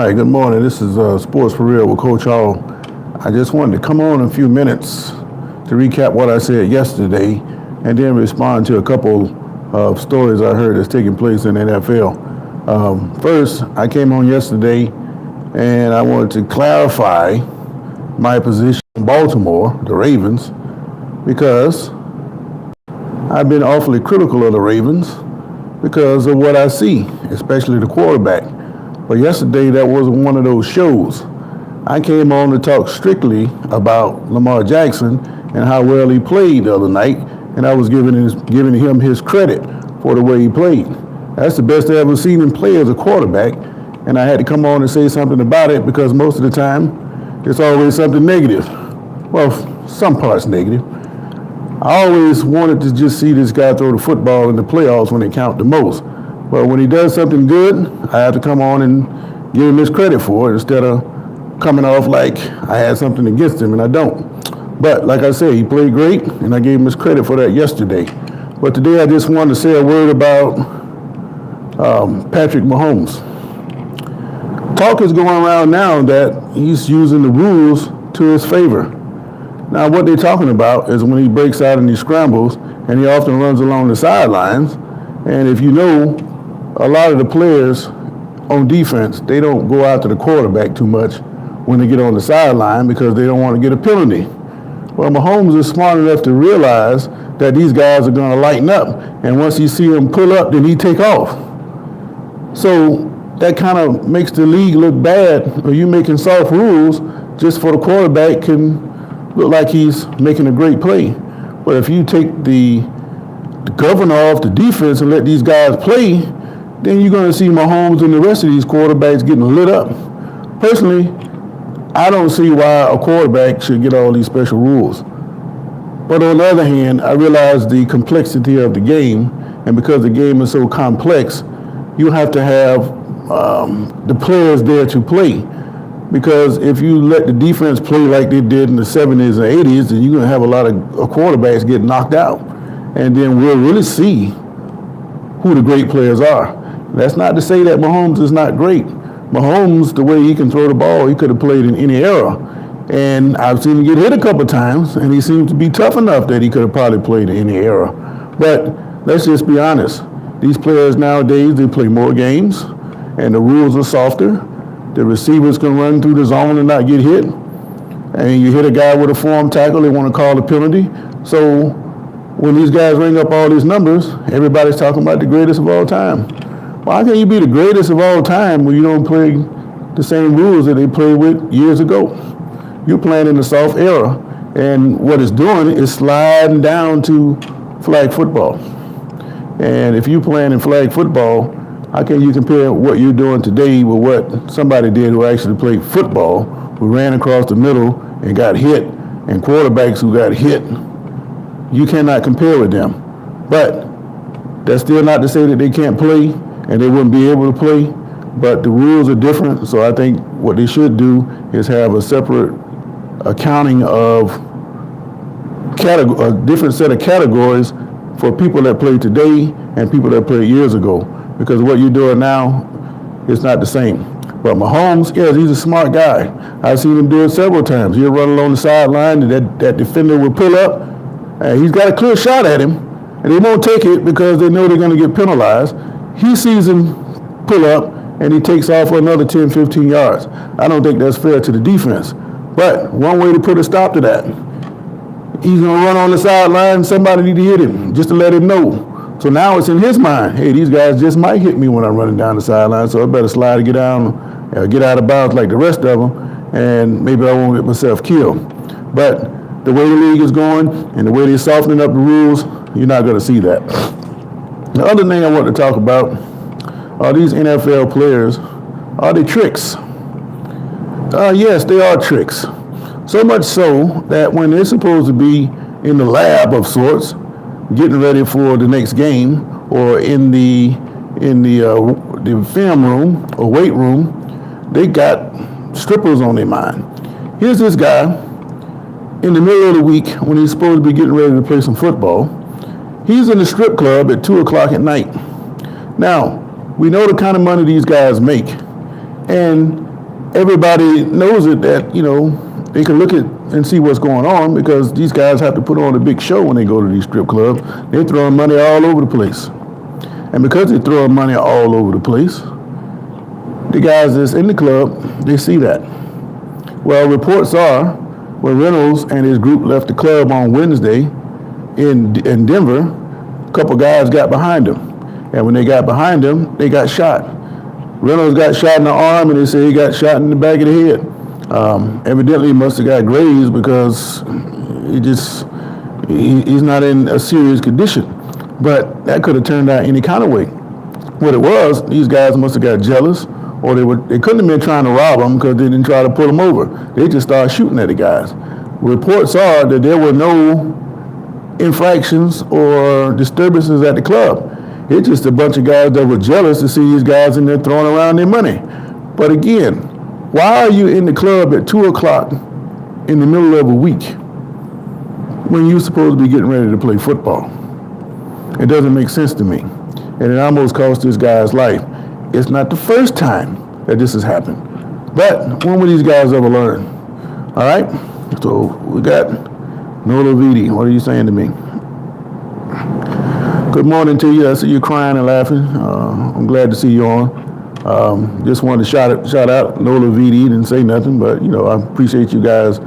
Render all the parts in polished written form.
Hi, good morning. This is Sports for Real with Coach Hall. I just wanted to come on a few minutes to recap what I said yesterday and then respond to a couple of stories I heard that's taking place in the NFL. First, I came on yesterday and I wanted to clarify my position in Baltimore, the Ravens, because I've been awfully critical of the Ravens because of what I see, especially the quarterback. But yesterday, that wasn't one of those shows. I came on to talk strictly about Lamar Jackson and how well he played the other night, and I was giving him his credit for the way he played. That's the best I ever seen him play as a quarterback, and I had to come on and say something about it because most of the time, it's always something negative. Well, some parts negative. I always wanted to just see this guy throw the football in the playoffs when it count the most. But when he does something good, I have to come on and give him his credit for it instead of coming off like I had something against him, and I don't. But like I said, he played great, and I gave him his credit for that yesterday. But today I just wanted to say a word about Patrick Mahomes. Talk is going around now that he's using the rules to his favor. Now what they're talking about is when he breaks out in these scrambles, and he often runs along the sidelines, and if you know, a lot of the players on defense, they don't go after the quarterback too much when they get on the sideline because they don't want to get a penalty. Well, Mahomes is smart enough to realize that these guys are going to lighten up, and once you see them pull up, then he take off. So that kind of makes the league look bad, or you making soft rules just for the quarterback can look like he's making a great play. But if you take the governor off the defense and let these guys play, then you're going to see Mahomes and the rest of these quarterbacks getting lit up. Personally, I don't see why a quarterback should get all these special rules. But on the other hand, I realize the complexity of the game, and because the game is so complex, you have to have the players there to play. Because if you let the defense play like they did in the 70s and 80s, then you're going to have a lot of quarterbacks get knocked out. And then we'll really see who the great players are. That's not to say that Mahomes is not great. Mahomes, the way he can throw the ball, he could have played in any era. And I've seen him get hit a couple times, and he seems to be tough enough that he could have probably played in any era. But let's just be honest. These players nowadays, they play more games, and the rules are softer. The receivers can run through the zone and not get hit. And you hit a guy with a form tackle, they want to call a penalty. So when these guys ring up all these numbers, everybody's talking about the greatest of all time. Why can't you be the greatest of all time when you don't play the same rules that they played with years ago? You're playing in the soft era, and what it's doing is sliding down to flag football. And if you're playing in flag football, how can you compare what you're doing today with what somebody did who actually played football, who ran across the middle and got hit, and quarterbacks who got hit? You cannot compare with them. But that's still not to say that they can't play and they wouldn't be able to play, but the rules are different. So I think what they should do is have a separate accounting of a different set of categories for people that play today and people that played years ago, because what you're doing now is not the same. But Mahomes, yes, he's a smart guy. I've seen him do it several times. He'll run along the sideline, and that defender will pull up, and he's got a clear shot at him, and they won't take it because they know they're going to get penalized. He sees him pull up, and he takes off for another 10, 15 yards. I don't think that's fair to the defense. But one way to put a stop to that, he's going to run on the sideline, somebody need to hit him just to let him know. So now it's in his mind, hey, these guys just might hit me when I'm running down the sideline, so I better slide and get out of bounds like the rest of them, and maybe I won't get myself killed. But the way the league is going and the way they're softening up the rules, you're not going to see that. The other thing I want to talk about are these NFL players. Are they tricks? Yes, they are tricks. So much so that when they're supposed to be in the lab of sorts, getting ready for the next game, or in the film room or weight room, they got strippers on their mind. Here's this guy in the middle of the week when he's supposed to be getting ready to play some football. He's in the strip club at 2 o'clock at night. Now, we know the kind of money these guys make, and everybody knows it that, they can look at and see what's going on because these guys have to put on a big show when they go to these strip clubs. They're throwing money all over the place. And because they're throwing money all over the place, the guys that's in the club, they see that. Well, reports are when Reynolds and his group left the club on Wednesday in Denver, a couple guys got behind him. And when they got behind him, they got shot. Reynolds got shot in the arm, and they say he got shot in the back of the head. Evidently, he must have got grazed because he's not in a serious condition. But that could have turned out any kind of way. What it was, these guys must have got jealous, or they couldn't have been trying to rob them because they didn't try to pull them over. They just started shooting at the guys. Reports are that there were no infractions or disturbances at the club. It's just a bunch of guys that were jealous to see these guys in there throwing around their money. But again, why are you in the club at 2 o'clock in the middle of a week when you're supposed to be getting ready to play football? It doesn't make sense to me. And it almost cost this guy's life. It's not the first time that this has happened. But when will these guys ever learn? All right? So we got Nola Vidi. What are you saying to me? Good morning to you. I see you crying and laughing. I'm glad to see you on. Just wanted to shout out Nola Vidi. Didn't say nothing, but I appreciate you guys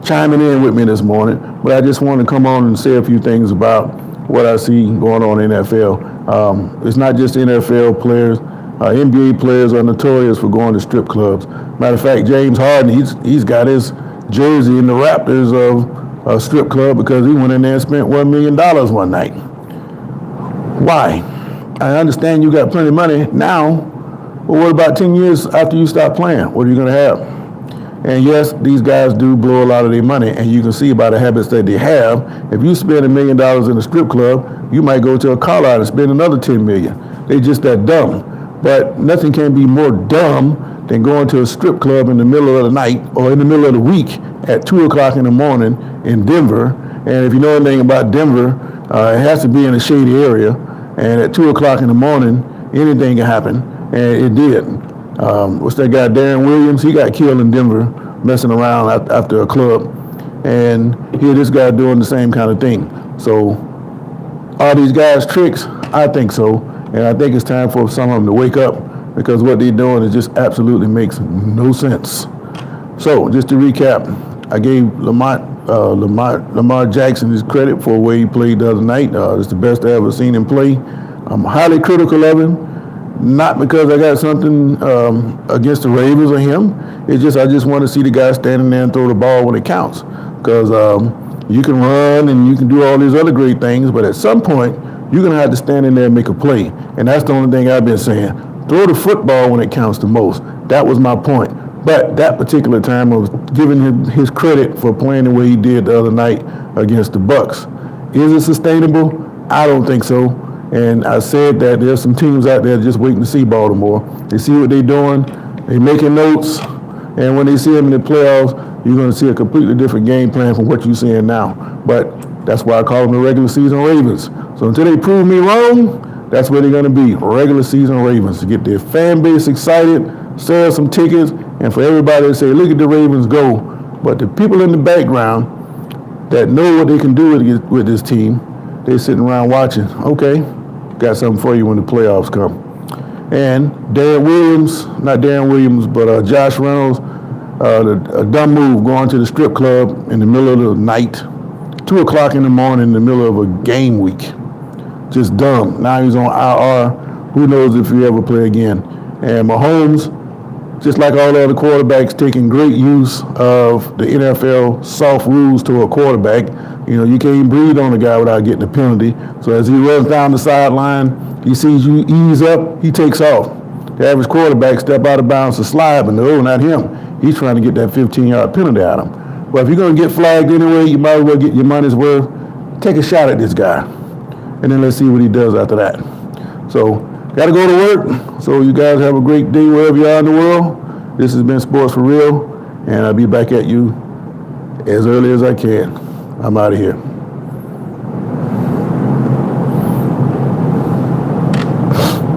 chiming in with me this morning. But I just want to come on and say a few things about what I see going on in NFL. It's not just NFL players. NBA players are notorious for going to strip clubs. Matter of fact, James Harden, he's got his jersey in the Raptors of a strip club because he went in there and spent $1 million one night. Why? I understand you got plenty of money now, but what about 10 years after you stop playing? What are you going to have? And yes, these guys do blow a lot of their money, and you can see by the habits that they have. If you spend $1 million in a strip club, you might go to a call out and spend another $10 million. They just that dumb. But nothing can be more dumb than going to a strip club in the middle of the night or in the middle of the week at 2 o'clock in the morning in Denver. And if you know anything about Denver, it has to be in a shady area. And at 2 o'clock in the morning, anything can happen. And it did. What's that guy, Darren Williams? He got killed in Denver messing around after a club. And here this guy doing the same kind of thing. So are these guys tricks? I think so. And I think it's time for some of them to wake up because what they're doing just absolutely makes no sense. So just to recap, I gave Lamar Jackson his credit for the way he played the other night. It's the best I ever seen him play. I'm highly critical of him, not because I got something against the Ravens or him. It's just I just want to see the guy standing there and throw the ball when it counts. Because you can run and you can do all these other great things, but at some point, you're going to have to stand in there and make a play. And that's the only thing I've been saying. Throw the football when it counts the most. That was my point. But that particular time, I was giving him his credit for playing the way he did the other night against the Bucs. Is it sustainable? I don't think so. And I said that there's some teams out there just waiting to see Baltimore. They see what they're doing. They're making notes. And when they see them in the playoffs, you're going to see a completely different game plan from what you're seeing now. But that's why I call them the regular season Ravens. So until they prove me wrong, that's where they're going to be, regular season Ravens, to get their fan base excited, sell some tickets, and for everybody to say, look at the Ravens go. But the people in the background that know what they can do with this team, they're sitting around watching. Okay, got something for you when the playoffs come. And Darren Williams, but Josh Reynolds, a dumb move going to the strip club in the middle of the night, 2 o'clock in the morning in the middle of a game week. Just dumb. Now he's on IR. Who knows if he ever play again. And Mahomes, just like all the other quarterbacks, taking great use of the NFL soft rules to a quarterback. You can't breathe on a guy without getting a penalty. So as he runs down the sideline, he sees you ease up, he takes off. The average quarterback step out of bounds to slide, but no, not him. He's trying to get that 15-yard penalty out of him. Well, if you're going to get flagged anyway, you might as well get your money's worth. Take a shot at this guy. And then let's see what he does after that. So, got to go to work. So you guys have a great day wherever you are in the world. This has been Sports for Real, and I'll be back at you as early as I can. I'm out of here.